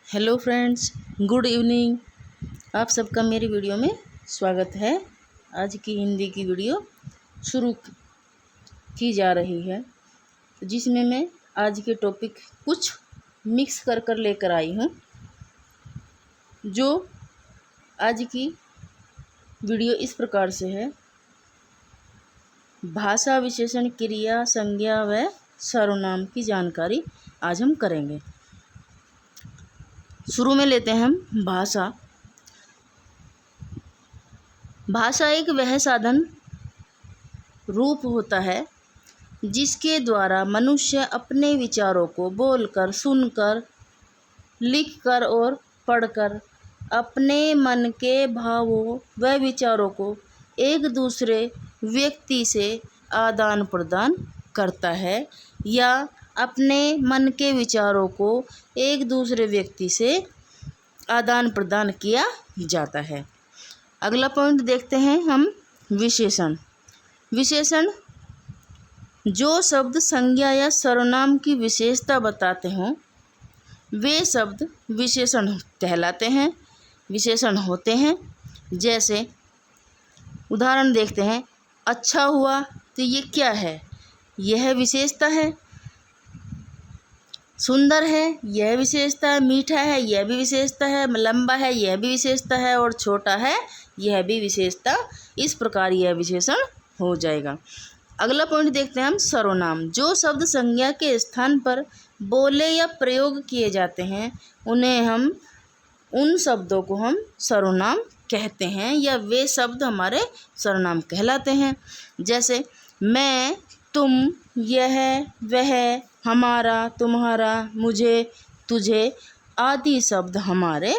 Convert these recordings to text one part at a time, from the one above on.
Hello friends, good evening. आप सबका मेरी वीडियो में स्वागत है। आज की हिंदी की वीडियो शुरू की जा रही है, जिसमें मैं आज के टॉपिक कुछ मिक्स कर कर लेकर आई हूँ। जो आज की वीडियो इस प्रकार से है: भाषा विशेषण, क्रिया, संज्ञा व सर्वनाम की जानकारी आज हम करेंगे। शुरू में लेते हैं हम भाषा। भाषा एक वह साधन रूप होता है जिसके द्वारा मनुष्य अपने विचारों को बोलकर, सुनकर, लिखकर और पढ़कर अपने मन के भावों व विचारों को एक दूसरे व्यक्ति से आदान प्रदान करता है या अपने मन के विचारों को एक दूसरे व्यक्ति से आदान प्रदान किया जाता है। अगला पॉइंट देखते हैं हम विशेषण। विशेषण जो शब्द संज्ञा या सर्वनाम की विशेषता बताते हों वे शब्द विशेषण कहलाते हैं, विशेषण होते हैं। जैसे उदाहरण देखते हैं, अच्छा हुआ, तो ये क्या है? यह विशेषता है। सुंदर है, यह विशेषता है। मीठा है, यह भी विशेषता है। लंबा है, यह भी विशेषता है। और छोटा है, यह भी विशेषता। इस प्रकार यह विशेषण हो जाएगा। अगला पॉइंट देखते हैं हम सर्वनाम। जो शब्द संज्ञा के स्थान पर बोले या प्रयोग किए जाते हैं उन शब्दों को हम सर्वनाम कहते हैं या वे शब्द हमारे सर्वनाम कहलाते हैं। जैसे मैं, तुम, यह, वह, हमारा, तुम्हारा, मुझे, तुझे आदि शब्द हमारे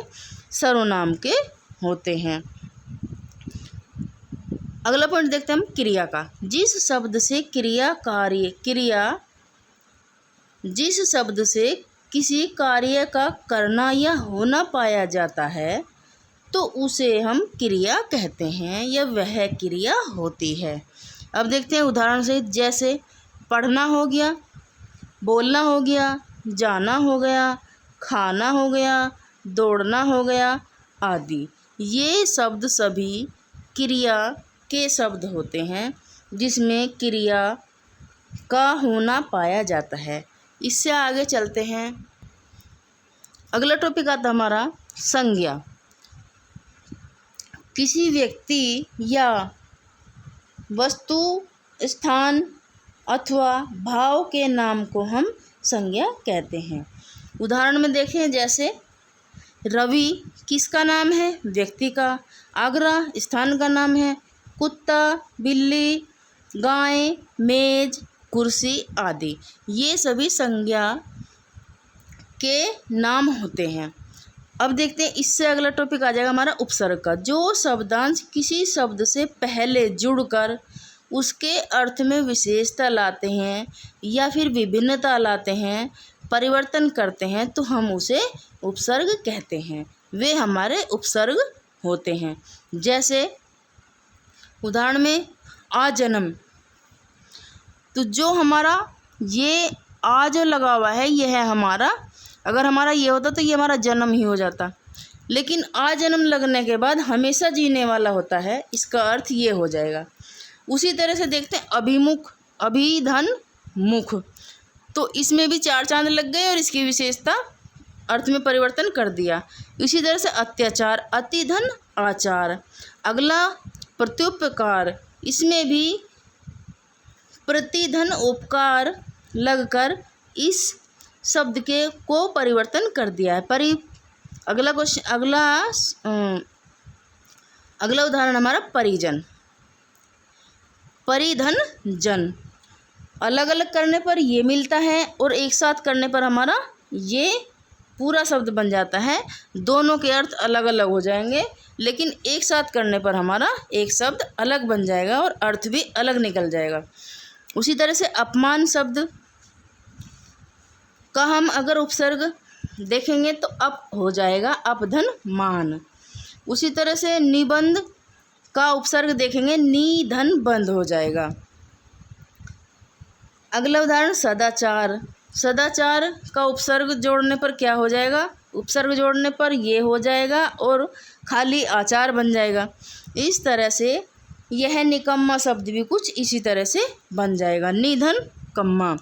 सर्वनाम के होते हैं। अगला पॉइंट देखते हैं हम क्रिया का। जिस शब्द से किसी कार्य का करना या होना पाया जाता है तो उसे हम क्रिया कहते हैं या वह क्रिया होती है। अब देखते हैं उदाहरण से, जैसे पढ़ना हो गया, बोलना हो गया, जाना हो गया, खाना हो गया, दौड़ना हो गया आदि। ये शब्द सभी क्रिया के शब्द होते हैं जिसमें क्रिया का होना पाया जाता है। इससे आगे चलते हैं। अगला टॉपिक आता हमारा संज्ञा। किसी व्यक्ति या वस्तु, स्थान अथवा भाव के नाम को हम संज्ञा कहते हैं। उदाहरण में देखें, जैसे रवि किसका नाम है? व्यक्ति का। आगरा स्थान का नाम है। कुत्ता, बिल्ली, गाय, मेज, कुर्सी आदि ये सभी संज्ञा के नाम होते हैं। अब देखते हैं, इससे अगला टॉपिक आ जाएगा हमारा उपसर्ग का। जो शब्दांश किसी शब्द से पहले जुड़कर उसके अर्थ में विशेषता लाते हैं या फिर विभिन्नता लाते हैं, परिवर्तन करते हैं, तो हम उसे उपसर्ग कहते हैं। वे हमारे उपसर्ग होते हैं। जैसे उदाहरण में आजन्म, तो जो हमारा ये आ जो लगा हुआ है यह है हमारा, अगर हमारा ये होता तो ये हमारा जन्म ही हो जाता, लेकिन आ जन्म लगने के बाद हमेशा जीने वाला होता है, इसका अर्थ ये हो जाएगा। उसी तरह से देखते हैं अभिमुख, अभिधन, मुख, तो इसमें भी चार चांद लग गए और इसकी विशेषता अर्थ में परिवर्तन कर दिया। इसी तरह से अत्याचार, अतिधन, आचार। अगला प्रत्युपकार, इसमें भी प्रतिधन उपकार लगकर इस शब्द के को परिवर्तन कर दिया है। अगला उदाहरण हमारा परिजन, परिधन, जन। अलग अलग करने पर ये मिलता है और एक साथ करने पर हमारा ये पूरा शब्द बन जाता है। दोनों के अर्थ अलग अलग हो जाएंगे, लेकिन एक साथ करने पर हमारा एक शब्द अलग बन जाएगा और अर्थ भी अलग निकल जाएगा। उसी तरह से अपमान शब्द का हम अगर उपसर्ग देखेंगे तो अप हो जाएगा, अपधन, मान। उसी तरह से निबंध का उपसर्ग देखेंगे, नी धन बंद हो जाएगा। अगला उदाहरण सदाचार। सदाचार का उपसर्ग जोड़ने पर क्या हो जाएगा? उपसर्ग जोड़ने पर ये हो जाएगा और खाली आचार बन जाएगा। इस तरह से यह निकम्मा शब्द भी कुछ इसी तरह से बन जाएगा, निधन कम्मा।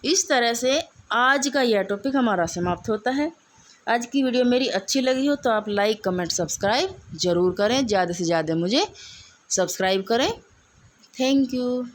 इस तरह से आज का यह टॉपिक हमारा समाप्त होता है। आज की वीडियो मेरी अच्छी लगी हो तो आप लाइक कमेंट सब्सक्राइब ज़रूर करें, ज़्यादा से ज़्यादा मुझे सब्सक्राइब करें। Thank you.